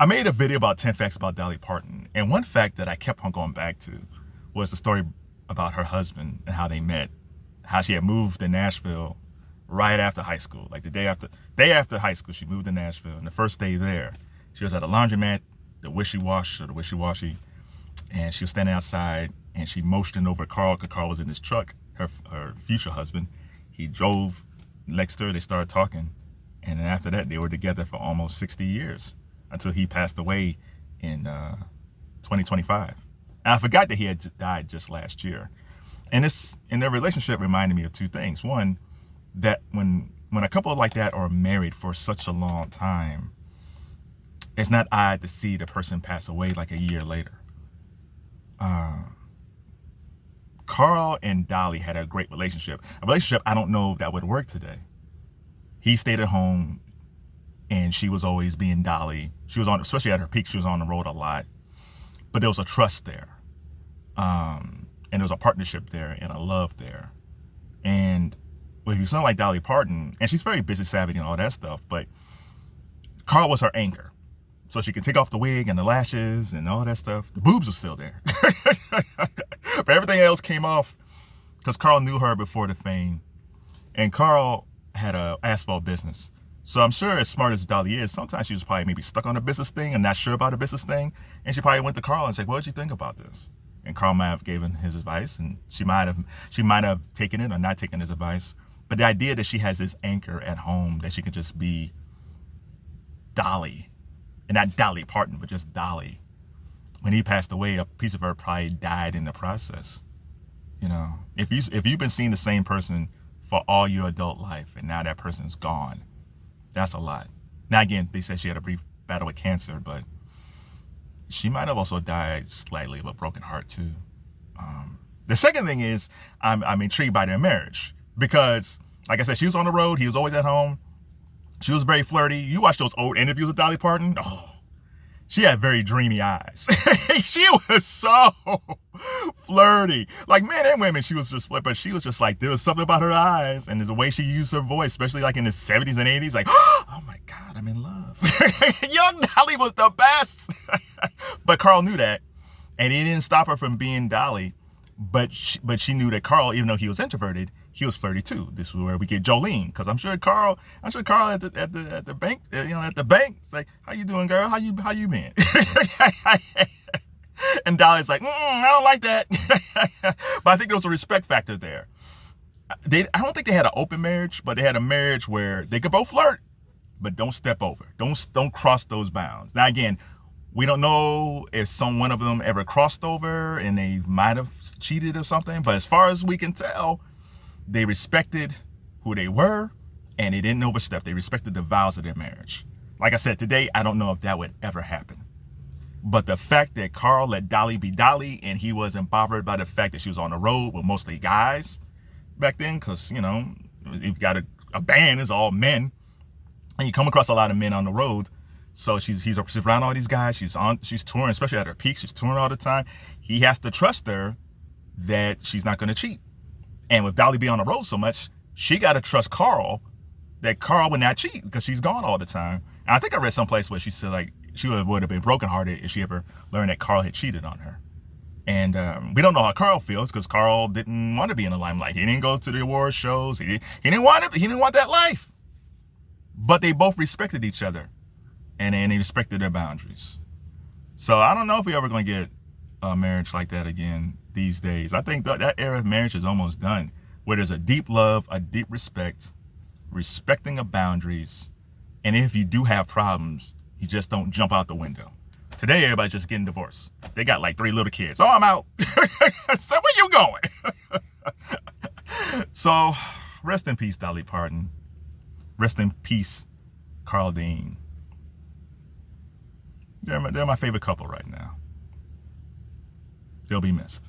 I made a video about 10 facts about Dolly Parton, and one fact that I kept on going back to was the story about her husband and how they met, how she had moved to Nashville right after high school, like the day after high school, she moved to Nashville, and the first day there, she was at a laundromat, the Wishy Washy, and she was standing outside, and she motioned over Carl, because Carl was in his truck, her future husband. He drove next to her, they started talking, and then after that, they were together for almost 60 years. Until he passed away in 2025. And I forgot that he had died just last year. And their relationship reminded me of two things. One, that when a couple like that are married for such a long time, it's not odd to see the person pass away like a year later. Carl and Dolly had a great relationship. A relationship I don't know if that would work today. He stayed at home, and she was always being Dolly. She was on, especially at her peak, she was on the road a lot. But there was a trust there. And there was a partnership there and a love there. And if you sound like Dolly Parton, and she's very business savvy and all that stuff, but Carl was her anchor. So she could take off the wig and the lashes and all that stuff. The boobs were still there. But everything else came off because Carl knew her before the fame. And Carl had a asphalt business. So I'm sure, as smart as Dolly is, sometimes she was probably maybe stuck on a business thing and not sure about a business thing. And she probably went to Carl and said, what did you think about this? And Carl might have given his advice, and she might have taken it or not taken his advice. But the idea that she has this anchor at home, that she can just be Dolly, and not Dolly Parton, but just Dolly. When he passed away, a piece of her probably died in the process. You know, if you've been seeing the same person for all your adult life, and now that person's gone, that's a lot. Now, again, they said she had a brief battle with cancer, but she might have also died slightly of a broken heart too. The second thing is, I'm intrigued by their marriage because, like I said, she was on the road. He was always at home. She was very flirty. You watch those old interviews with Dolly Parton. Oh, she had very dreamy eyes. She was so flirty. Like men and women, she was just flirty, but she was just like, there was something about her eyes and the way she used her voice, especially like in the 70s and 80s, like, oh my God, I'm in love. Young Dolly was the best. But Carl knew that, and he didn't stop her from being Dolly. But she knew that Carl, even though he was introverted, he was flirty too. This is where we get Jolene, because I'm sure Carl at the bank, at the bank, it's like, how you doing, girl? How you been? And Dolly's like, I don't like that. But I think there was a respect factor there. I don't think they had an open marriage, but they had a marriage where they could both flirt, but don't step over. Don't cross those bounds. Now again, we don't know if one of them ever crossed over and they might have cheated or something. But as far as we can tell, they respected who they were and they didn't overstep. They respected the vows of their marriage. Like I said, today, I don't know if that would ever happen. But the fact that Carl let Dolly be Dolly and he wasn't bothered by the fact that she was on the road with mostly guys back then, because, you've got a band, it's all men. And you come across a lot of men on the road. So she's around all these guys. She's touring, especially at her peak. She's touring all the time. He has to trust her that she's not going to cheat. And with Dolly being on the road so much, she got to trust Carl that Carl would not cheat because she's gone all the time. And I think I read someplace where she said like she would have been brokenhearted if she ever learned that Carl had cheated on her. And we don't know how Carl feels because Carl didn't want to be in the limelight. He didn't go to the award shows. He didn't want it. He didn't want that life. But they both respected each other. And they respected their boundaries. So I don't know if we're ever going to get a marriage like that again these days. I think that era of marriage is almost done, where there's a deep love, a deep respect, respecting of boundaries. And if you do have problems, you just don't jump out the window. Today, everybody's just getting divorced. They got like 3 little kids. Oh, I'm out. So where you going? So rest in peace, Dolly Parton. Rest in peace, Carl Dean. They're my favorite couple right now. They'll be missed.